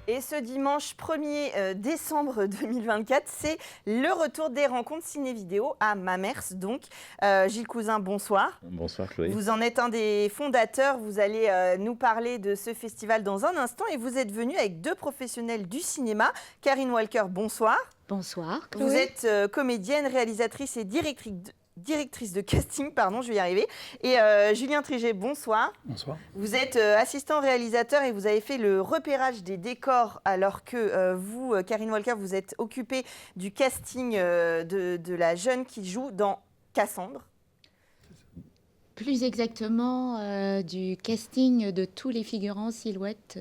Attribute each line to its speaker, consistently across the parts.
Speaker 1: Et ce dimanche 1er décembre 2024, c'est le retour des rencontres ciné-vidéo à Mamers. Donc, Gilles Cousin, bonsoir.
Speaker 2: Bonsoir Chloé.
Speaker 1: Vous en êtes un des fondateurs. Vous allez nous parler de ce festival dans un instant. Et vous êtes venu avec deux professionnels du cinéma. Karine Walker, bonsoir.
Speaker 3: Bonsoir Chloé.
Speaker 1: Vous êtes comédienne, réalisatrice et directrice de casting, pardon, je vais y arriver. Et Julien Triget, bonsoir.
Speaker 4: Bonsoir.
Speaker 1: Vous êtes assistant réalisateur et vous avez fait le repérage des décors alors que vous, Karine Walker, vous êtes occupée du casting de la jeune qui joue dans Cassandre.
Speaker 3: Plus exactement du casting de tous les figurants silhouettes.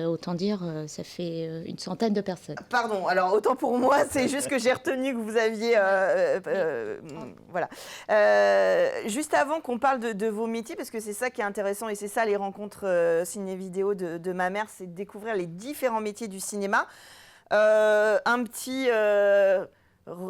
Speaker 3: Autant dire, ça fait une centaine de personnes.
Speaker 1: Pardon, alors autant pour moi, c'est juste que j'ai retenu que vous aviez... voilà. Juste avant qu'on parle de vos métiers, parce que c'est ça qui est intéressant et c'est ça les rencontres ciné-vidéo de ma mère, c'est de découvrir les différents métiers du cinéma. Un petit...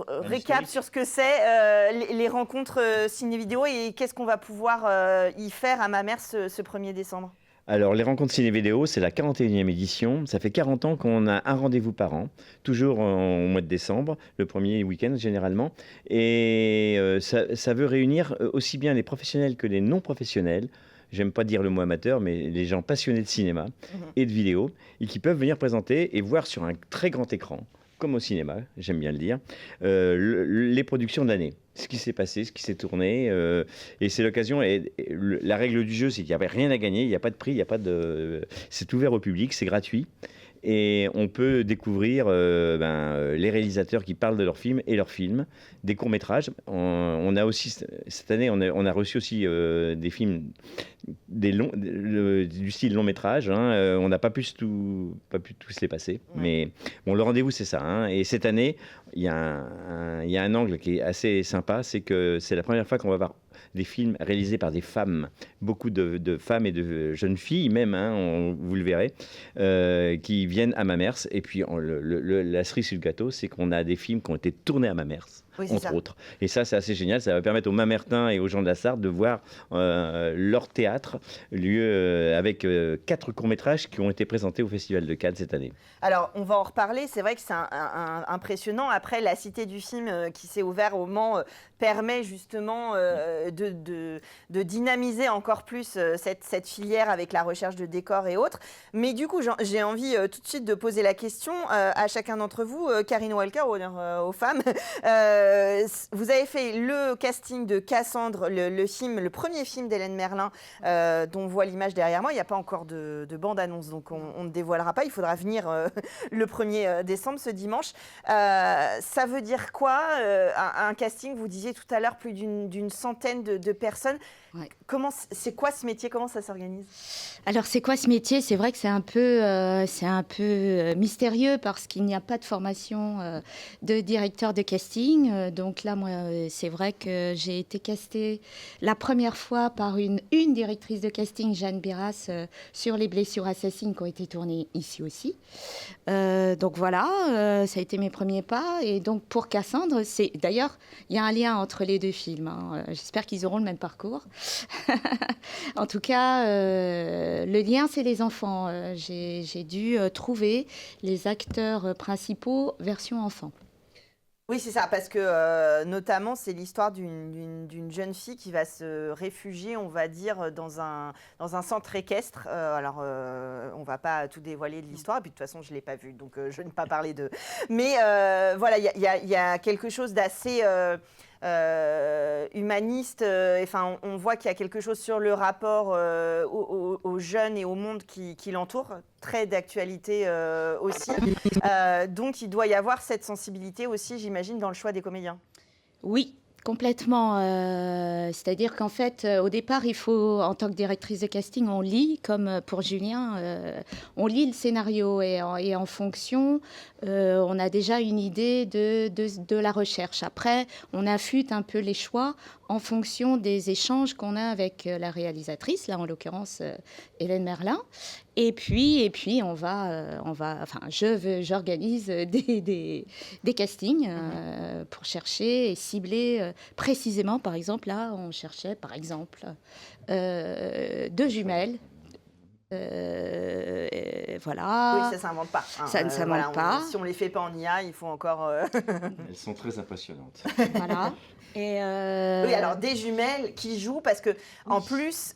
Speaker 1: récap sur ce que c'est les rencontres ciné-vidéo et qu'est-ce qu'on va pouvoir y faire à ma mère ce 1er décembre.
Speaker 2: Alors, les rencontres ciné-vidéo, c'est la 41e édition. Ça fait 40 ans qu'on a un rendez-vous par an, toujours au mois de décembre, le premier week-end généralement. Et ça veut réunir aussi bien les professionnels que les non-professionnels. J'aime pas dire le mot amateur, mais les gens passionnés de cinéma et de vidéo, et qui peuvent venir présenter et voir sur un très grand écran, comme au cinéma, j'aime bien le dire, les productions de l'année. Ce qui s'est passé, ce qui s'est tourné. Et c'est l'occasion. Et la règle du jeu, c'est qu'il n'y avait rien à gagner, il n'y a pas de prix, il n'y a pas de. C'est ouvert au public, c'est gratuit. Et on peut découvrir les réalisateurs qui parlent de leurs films et leurs films, des courts-métrages. On a aussi, cette année, on a reçu aussi des films du style long-métrage. On n'a pas pu tous les passer. Ouais. Mais bon, le rendez-vous, c'est ça. Et cette année, il y a un angle qui est assez sympa, c'est que c'est la première fois qu'on va voir des films réalisés par des femmes, beaucoup de femmes et de jeunes filles même, vous le verrez, qui viennent à Mamers. Et puis la cerise sur le gâteau, c'est qu'on a des films qui ont été tournés à Mamers. Oui, entre autres. Et ça, c'est assez génial. Ça va permettre aux Mamertins et aux gens de la Sarthe de voir leur théâtre lieu avec 4 courts-métrages qui ont été présentés au Festival de Cannes cette année.
Speaker 1: Alors, on va en reparler. C'est vrai que c'est impressionnant. Après, la Cité du film qui s'est ouverte au Mans permet justement de dynamiser encore plus cette filière avec la recherche de décors et autres. Mais du coup, j'ai envie tout de suite de poser la question à chacun d'entre vous. Karine Walker, honneur aux femmes. Vous avez fait le casting de Cassandre, le premier film d'Hélène Merlin, dont on voit l'image derrière moi. Il n'y a pas encore de bande-annonce, donc on ne dévoilera pas. Il faudra venir le 1er décembre, ce dimanche. Ça veut dire quoi, un casting? Vous disiez tout à l'heure plus d'une centaine de personnes. Ouais. C'est quoi ce métier? Comment ça s'organise?
Speaker 3: Alors, c'est quoi ce métier? C'est vrai que c'est un peu mystérieux parce qu'il n'y a pas de formation de directeur de casting. Donc là, moi, c'est vrai que j'ai été castée la première fois par une directrice de casting, Jeanne Biras, sur Les blessures assassines qui ont été tournées ici aussi. Donc voilà, ça a été mes premiers pas. Et donc pour Cassandre, d'ailleurs, il y a un lien entre les deux films. J'espère qu'ils auront le même parcours. En tout cas, le lien, c'est les enfants. J'ai dû trouver les acteurs principaux version enfant.
Speaker 1: Oui, c'est ça, parce que notamment, c'est l'histoire d'une jeune fille qui va se réfugier, on va dire, dans un centre équestre. Alors, on ne va pas tout dévoiler de l'histoire, et puis de toute façon, je ne l'ai pas vue, donc je ne vais pas parler de... Mais voilà, il y a quelque chose d'assez... humaniste, on voit qu'il y a quelque chose sur le rapport aux jeunes et au monde qui l'entoure, très d'actualité aussi. Donc il doit y avoir cette sensibilité aussi, j'imagine, dans le choix des comédiens.
Speaker 3: Oui. Complètement. C'est-à-dire qu'en fait, au départ, il faut, en tant que directrice de casting, on lit, comme pour Julien, on lit le scénario et en fonction, on a déjà une idée de la recherche. Après, on affûte un peu les choix en fonction des échanges qu'on a avec la réalisatrice, là en l'occurrence Hélène Merlin. Et puis j'organise des castings pour chercher et cibler précisément. Par exemple, là, on cherchait, par exemple, 2 jumelles. Voilà.
Speaker 1: Oui, ça s'invente pas.
Speaker 3: Ça ne s'invente pas.
Speaker 1: Si on les fait pas en IA, il faut encore.
Speaker 2: Elles sont très impressionnantes.
Speaker 3: Voilà. Et
Speaker 1: Oui, alors des jumelles qui jouent parce que en plus,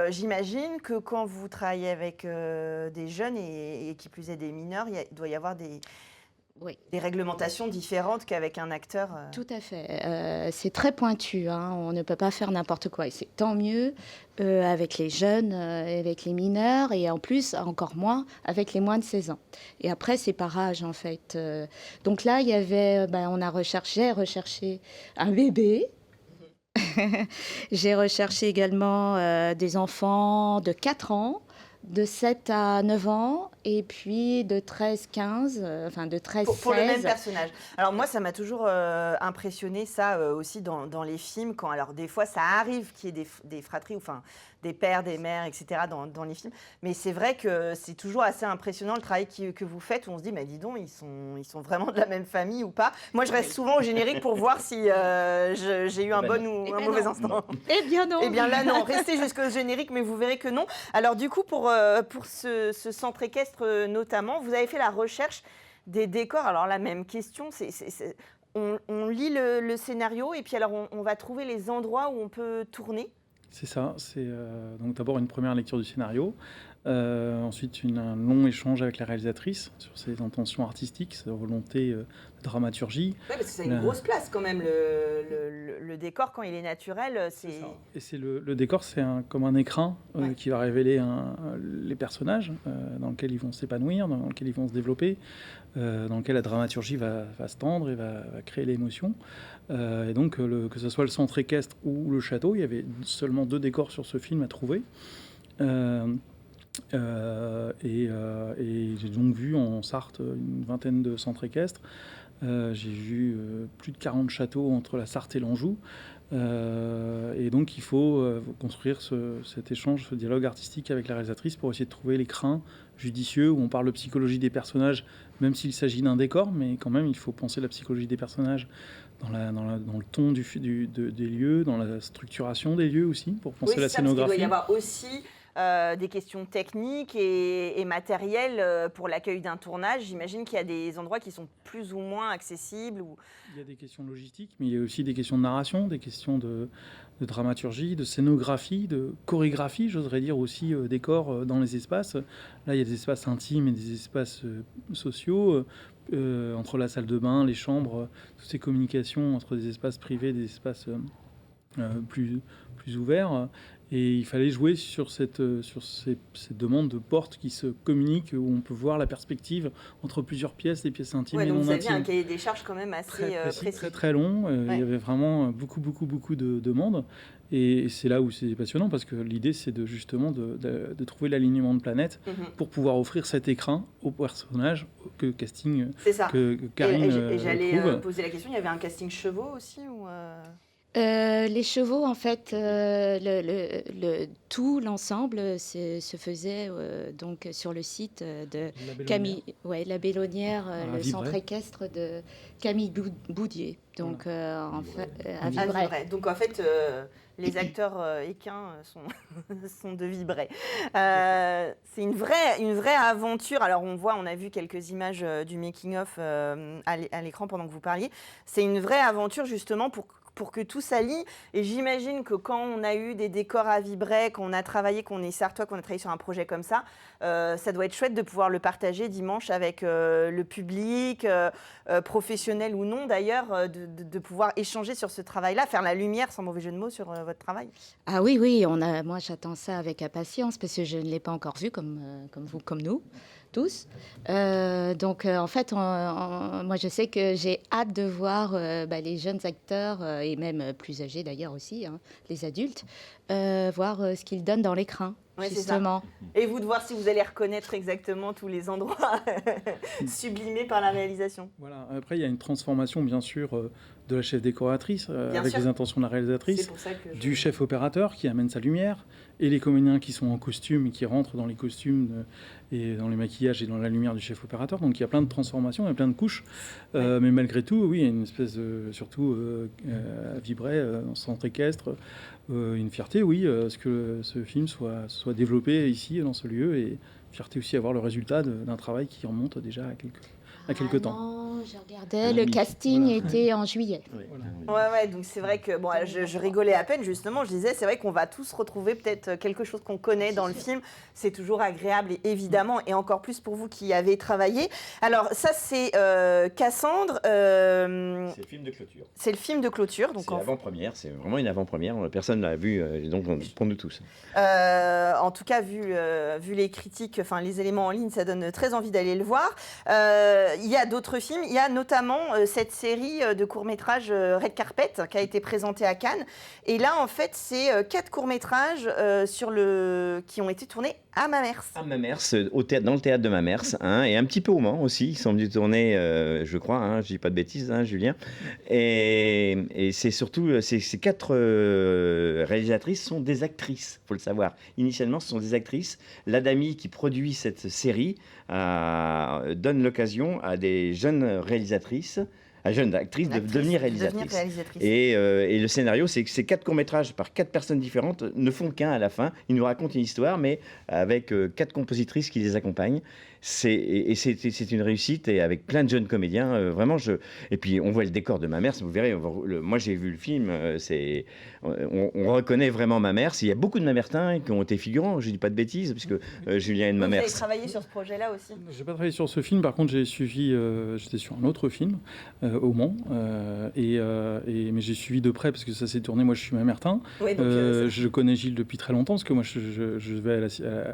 Speaker 1: j'imagine que quand vous travaillez avec des jeunes et qui plus est des mineurs, il doit y avoir des réglementations différentes qu'avec un acteur.
Speaker 3: Tout à fait. C'est très pointu. On ne peut pas faire n'importe quoi. Et c'est tant mieux avec les jeunes, avec les mineurs, et en plus, encore moins, avec les moins de 16 ans. Et après, c'est par âge, en fait. Donc là, il y avait, j'ai recherché un bébé. J'ai recherché également des enfants de 4 ans, de 7 à 9 ans, et puis de 13-15, enfin de 13-16.
Speaker 1: Pour le même personnage. Alors moi, ça m'a toujours impressionné, ça aussi dans les films, quand, alors des fois, ça arrive qu'il y ait des fratries, enfin des pères, des mères, etc. dans les films. Mais c'est vrai que c'est toujours assez impressionnant le travail que vous faites, où on se dit, mais dis donc, ils sont vraiment de la même famille ou pas. Moi, je reste souvent au générique pour voir si j'ai eu un bon ou un mauvais instant.
Speaker 3: Eh bien non.
Speaker 1: Eh bien là, non. Restez jusqu'au générique, mais vous verrez que non. Alors du coup, pour ce centre équestre notamment, vous avez fait la recherche des décors. Alors la même question, on lit le scénario et puis alors on va trouver les endroits où on peut tourner.
Speaker 4: C'est ça, c'est donc d'abord une première lecture du scénario, ensuite un long échange avec la réalisatrice sur ses intentions artistiques, sa volonté de dramaturgie.
Speaker 1: Oui, parce que ça a une grosse place quand même, le décor, quand il est naturel.
Speaker 4: Et c'est le décor, c'est comme un écrin qui va révéler les personnages dans lesquels ils vont s'épanouir, dans lesquels ils vont se développer, dans lequel la dramaturgie va se tendre et va créer l'émotion. Et donc, que ce soit le centre équestre ou le château, il y avait seulement 2 décors sur ce film à trouver. Et j'ai donc vu en Sarthe une vingtaine de centres équestres. J'ai vu plus de 40 châteaux entre la Sarthe et l'Anjou. Et donc il faut construire cet échange, ce dialogue artistique avec la réalisatrice pour essayer de trouver l'écrin judicieux où on parle de psychologie des personnages, même s'il s'agit d'un décor, mais quand même il faut penser la psychologie des personnages dans le ton des lieux, dans la structuration des lieux aussi, pour penser la scénographie.
Speaker 1: Il doit y avoir aussi des questions techniques et matérielles pour l'accueil d'un tournage. J'imagine qu'il y a des endroits qui sont plus ou moins accessibles.
Speaker 4: Il y a des questions logistiques, mais il y a aussi des questions de narration, des questions de dramaturgie, de scénographie, de chorégraphie, j'oserais dire aussi décor dans les espaces. Là, il y a des espaces intimes et des espaces sociaux, entre la salle de bain, les chambres, toutes ces communications entre des espaces privés et des espaces plus ouverts. Et il fallait jouer sur ces demandes de portes qui se communiquent, où on peut voir la perspective entre plusieurs pièces, des pièces intimes et non intimes.
Speaker 1: Donc vous aviez un cahier des charges quand même assez précis.
Speaker 4: Très très long. Il y avait vraiment beaucoup de demandes. Et c'est là où c'est passionnant, parce que l'idée c'est justement de trouver l'alignement de planètes pour pouvoir offrir cet écrin au personnage que casting que Karine
Speaker 1: et j'allais
Speaker 4: trouve.
Speaker 1: Poser la question, il y avait un casting chevaux aussi ou
Speaker 3: Les chevaux, en fait, l'ensemble se faisait donc sur le site de Camille, la Bellonnière, le centre équestre de Camille Boudier, donc à Vibray.
Speaker 1: Donc en fait, les acteurs équins sont de Vibray. C'est une vraie aventure. Alors on a vu quelques images du making-of à l'écran pendant que vous parliez. C'est une vraie aventure justement pour que tout s'allie. Et j'imagine que quand on a eu des décors à Vibray, qu'on a travaillé, qu'on est sartois, qu'on a travaillé sur un projet comme ça, ça doit être chouette de pouvoir le partager dimanche avec le public, professionnel ou non d'ailleurs, de pouvoir échanger sur ce travail-là, faire la lumière, sans mauvais jeu de mots, sur votre travail.
Speaker 3: Ah oui, moi j'attends ça avec impatience parce que je ne l'ai pas encore vu comme vous, comme nous tous. Donc en fait, moi je sais que j'ai hâte de voir les jeunes acteurs et même plus âgés d'ailleurs aussi, les adultes, voir ce qu'ils donnent dans l'écrin.
Speaker 1: Ouais,
Speaker 3: justement.
Speaker 1: Et vous de voir si vous allez reconnaître exactement tous les endroits sublimés par la réalisation.
Speaker 4: Voilà. Après, il y a une transformation, bien sûr, de la chef décoratrice, avec les intentions de la réalisatrice, du chef opérateur qui amène sa lumière, et les comédiens qui sont en costume et qui rentrent dans les costumes et dans les maquillages et dans la lumière du chef opérateur. Donc il y a plein de transformations, il y a plein de couches. Mais malgré tout, oui, il y a une espèce de, surtout à Vibray, dans ce centre équestre, une fierté, oui, ce que ce film soit soit développé ici, dans ce lieu, et fierté aussi à voir le résultat d'un travail qui remonte déjà à quelques temps.
Speaker 3: Non, je regardais, le casting était en juillet.
Speaker 1: Ouais, donc c'est vrai que, bon, je rigolais à peine, justement, je disais, c'est vrai qu'on va tous retrouver peut-être quelque chose qu'on connaît dans le film, c'est toujours agréable, évidemment, et encore plus pour vous qui y avez travaillé. Alors, ça, c'est Cassandre.
Speaker 2: C'est le film de clôture.
Speaker 1: C'est le film de clôture. Donc
Speaker 2: c'est l'avant-première, c'est vraiment une avant-première, personne ne l'a vu, donc pour nous tous.
Speaker 1: En tout cas, vu les critiques, enfin les éléments en ligne, ça donne très envie d'aller le voir. Il y a d'autres films, il y a notamment cette série de courts-métrages Red Carpet qui a été présentée à Cannes. Et là, en fait, c'est 4 courts-métrages qui ont été tournés à Mamers.
Speaker 2: À Mamers, dans le théâtre de Mamers, et un petit peu au Mans aussi. Ils sont venus tourner, je crois, je dis pas de bêtises, Julien. Et c'est surtout, ces 4 réalisatrices sont des actrices, faut le savoir. Initialement, ce sont des actrices. L'Adami qui produit cette série donne l'occasion à des jeunes réalisatrices, à jeunes actrices de devenir réalisatrices. Et le scénario, c'est que ces 4 courts-métrages par 4 personnes différentes ne font qu'un à la fin. Ils nous racontent une histoire, mais avec 4 compositrices qui les accompagnent. C'est une réussite, et avec plein de jeunes comédiens. Vraiment, et puis on voit le décor de Mamers, vous verrez. Moi, j'ai vu le film. On reconnaît vraiment Mamers. Il y a beaucoup de Mamertins qui ont été figurants. Je dis pas de bêtises, puisque Julien est de Mamers.
Speaker 1: Vous avez travaillé sur ce projet-là aussi?
Speaker 4: J'ai pas travaillé sur ce film. Par contre, j'étais sur un autre film au Mans, mais j'ai suivi de près parce que ça s'est tourné. Moi, je suis Mamertin.
Speaker 1: Oui, donc,
Speaker 4: je connais Gilles depuis très longtemps parce que moi, je vais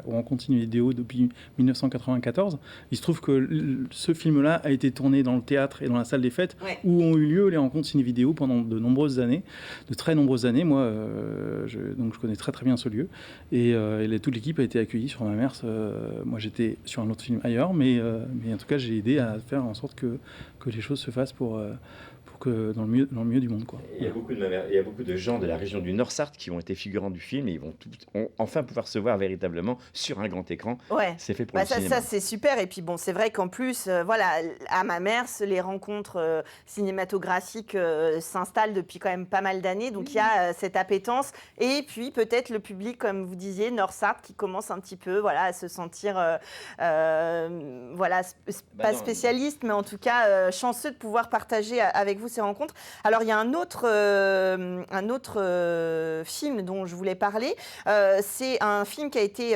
Speaker 4: aux rencontres vidéo depuis 1994. Il se trouve que ce film-là a été tourné dans le théâtre et dans la salle des fêtes, où ont eu lieu les rencontres ciné-vidéo pendant de nombreuses années, de très nombreuses années. Moi, donc je connais très très bien ce lieu, et toute l'équipe a été accueillie sur Mamers. Moi, j'étais sur un autre film ailleurs, mais en tout cas, j'ai aidé à faire en sorte que les choses se fassent pour que dans le mieux du monde, quoi.
Speaker 2: Il y a beaucoup de gens de la région du Nord-Sarthe qui ont été figurants du film, et ils vont enfin pouvoir se voir véritablement sur un grand écran.
Speaker 1: Ouais.
Speaker 2: C'est fait pour le cinéma.
Speaker 1: Ça, c'est super. Et puis bon, c'est vrai qu'en plus, à Mamers, les rencontres cinématographiques s'installent depuis quand même pas mal d'années. Donc il y a cette appétence. Et puis peut-être le public, comme vous disiez, Nord-Sarthe, qui commence un petit peu à se sentir pas spécialiste, mais en tout cas chanceux de pouvoir partager avec vous ces rencontres. Alors, il y a un autre film dont je voulais parler. C'est un film qui a été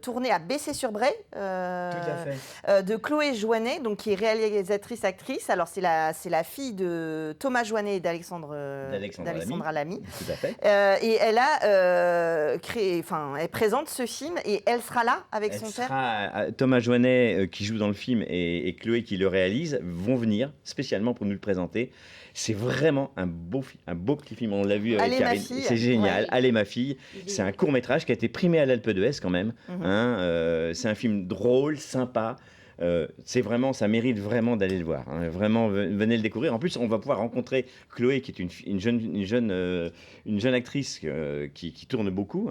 Speaker 1: tourné à Bessay-sur-Bray, de Chloé Joannet, donc, qui est réalisatrice-actrice. Alors, c'est la fille de Thomas Joannet et d'Alexandre Lamy.
Speaker 2: Tout à fait.
Speaker 1: Et elle a elle présente ce film, et elle sera là avec son père.
Speaker 2: Thomas Joannet, qui joue dans le film, et Chloé, qui le réalise, vont venir spécialement pour nous le présenter. C'est vraiment un beau petit film. On l'a vu avec
Speaker 1: Allez,
Speaker 2: Karine. C'est génial.
Speaker 1: Ouais.
Speaker 2: Allez, ma fille. C'est un court-métrage qui a été primé à l'Alpe d'Huez quand même. C'est un film drôle, sympa. Ça mérite vraiment d'aller le voir. Vraiment, venez le découvrir. En plus, on va pouvoir rencontrer Chloé, qui est une jeune actrice qui tourne beaucoup,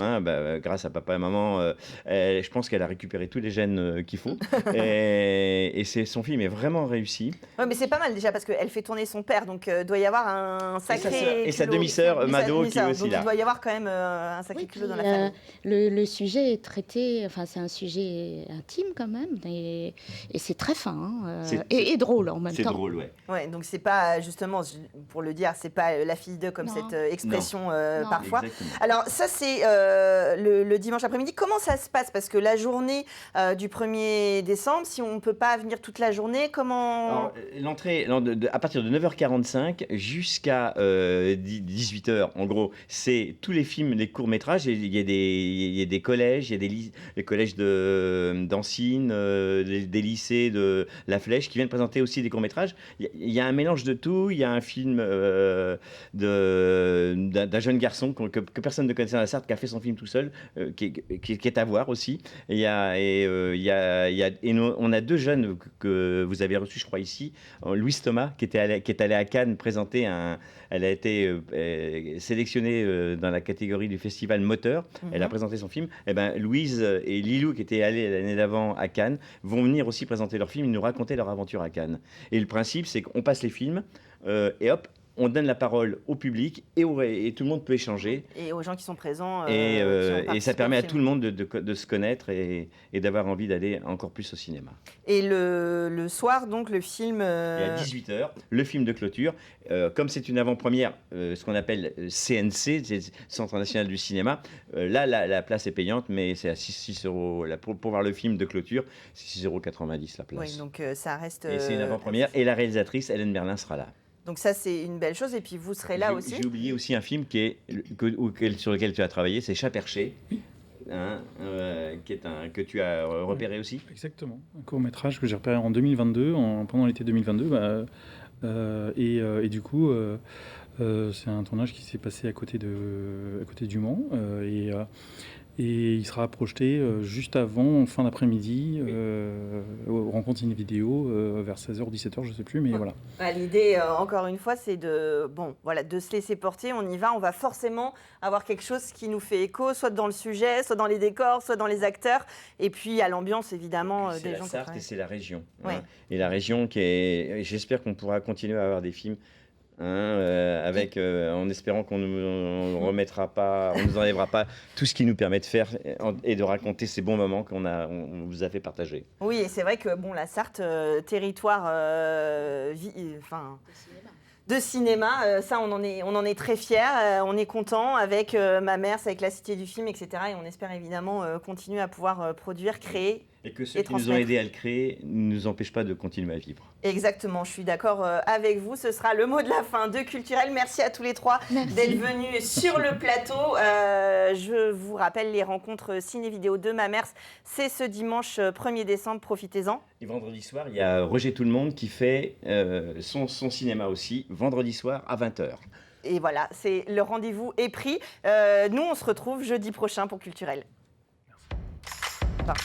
Speaker 2: grâce à papa et maman. Je pense qu'elle a récupéré tous les gènes qu'il faut. et son film est vraiment réussi.
Speaker 1: Ouais, mais c'est pas mal déjà, parce qu'elle fait tourner son père, donc doit y avoir un sacré.
Speaker 2: Et sa demi-sœur, Mado, qui est aussi
Speaker 1: donc
Speaker 2: là.
Speaker 1: Il doit y avoir quand même un sacré culot dans la famille.
Speaker 3: Le sujet est traité, c'est un sujet intime quand même, et c'est très fin, et drôle en même temps.
Speaker 2: C'est drôle, ouais.
Speaker 1: Ouais, donc c'est pas, justement, pour le dire, c'est pas la fille d'eux comme cette expression parfois.
Speaker 2: Exactement.
Speaker 1: Alors ça, c'est le dimanche après-midi. Comment ça se passe? Parce que la journée du 1er décembre, si on ne peut pas venir toute la journée, comment...
Speaker 2: Alors, l'entrée, à partir de 9h45 jusqu'à 18h, en gros, c'est tous les films, les courts-métrages. Il y a des collèges, il y a les collèges d'Ancine, des lycées de La Flèche qui viennent présenter aussi des courts-métrages. Il y a un mélange de tout. Il y a un film d'un jeune garçon que personne ne connaissait dans la Sarthe, qui a fait son film tout seul, qui est à voir aussi. On a 2 jeunes que vous avez reçus, je crois, ici. Louise Thomas, qui est allée à Cannes présenter elle a été sélectionnée dans la catégorie du festival Moteur. Elle a présenté son film. Louise et Lilou, qui étaient allés l'année d'avant à Cannes, vont venir aussi présenter leur film et nous raconter leur aventure à Cannes. Et le principe, c'est qu'on passe les films et hop, on donne la parole au public et tout le monde peut échanger.
Speaker 1: Et aux gens qui sont présents.
Speaker 2: Et ça permet à tout le monde de se connaître et d'avoir envie d'aller encore plus au cinéma.
Speaker 1: Et le soir, donc, le film...
Speaker 2: Et à 18h, le film de clôture. Comme c'est une avant-première, ce qu'on appelle CNC, c'est Centre National du Cinéma, là, la place est payante, mais c'est à 6 euros. Pour voir le film de clôture, c'est 6,90 € la place.
Speaker 1: Oui, donc ça reste...
Speaker 2: Et c'est une avant-première. Et la réalisatrice, Hélène Merlin, sera là.
Speaker 1: Donc ça, c'est une belle chose. Et puis, vous serez là aussi.
Speaker 2: J'ai oublié aussi un film sur lequel tu as travaillé, c'est Chat perché, que tu as repéré aussi.
Speaker 4: Exactement, un court-métrage que j'ai repéré en 2022, pendant l'été 2022. Et du coup, c'est un tournage qui s'est passé à côté du Mans. Et il sera projeté juste avant, en fin d'après-midi, aux rencontres ciné vidéo, vers 16h ou 17h, je ne sais plus, mais voilà.
Speaker 1: L'idée, encore une fois, c'est de se laisser porter. On y va, on va forcément avoir quelque chose qui nous fait écho, soit dans le sujet, soit dans les décors, soit dans les acteurs, et puis à l'ambiance, évidemment, des gens.
Speaker 2: C'est la Sarthe et c'est la région.
Speaker 1: Ouais.
Speaker 2: Et la région j'espère qu'on pourra continuer à avoir des films. En espérant qu'on ne remettra pas, on nous enlèvera pas tout ce qui nous permet de faire et de raconter ces bons moments on vous a fait partager.
Speaker 1: Oui, et c'est vrai que la Sarthe, territoire de cinéma, ça on en est très fiers, on est content avec Mamers, avec la Cité du film, etc. Et on espère évidemment continuer à pouvoir produire, créer.
Speaker 2: Et que ceux qui nous ont aidés à le créer ne nous empêchent pas de continuer à vivre.
Speaker 1: Exactement, je suis d'accord avec vous. Ce sera le mot de la fin de Culturel. Merci à tous les trois d'être venus sur le plateau. Je vous rappelle les rencontres ciné-vidéo de Mamers. C'est ce dimanche 1er décembre, profitez-en.
Speaker 2: Et vendredi soir, il y a Roger Tout-le-Monde qui fait son cinéma aussi, vendredi soir à 20h.
Speaker 1: Et voilà, le rendez-vous est pris. Nous, on se retrouve jeudi prochain pour Culturel. Merci. Au revoir.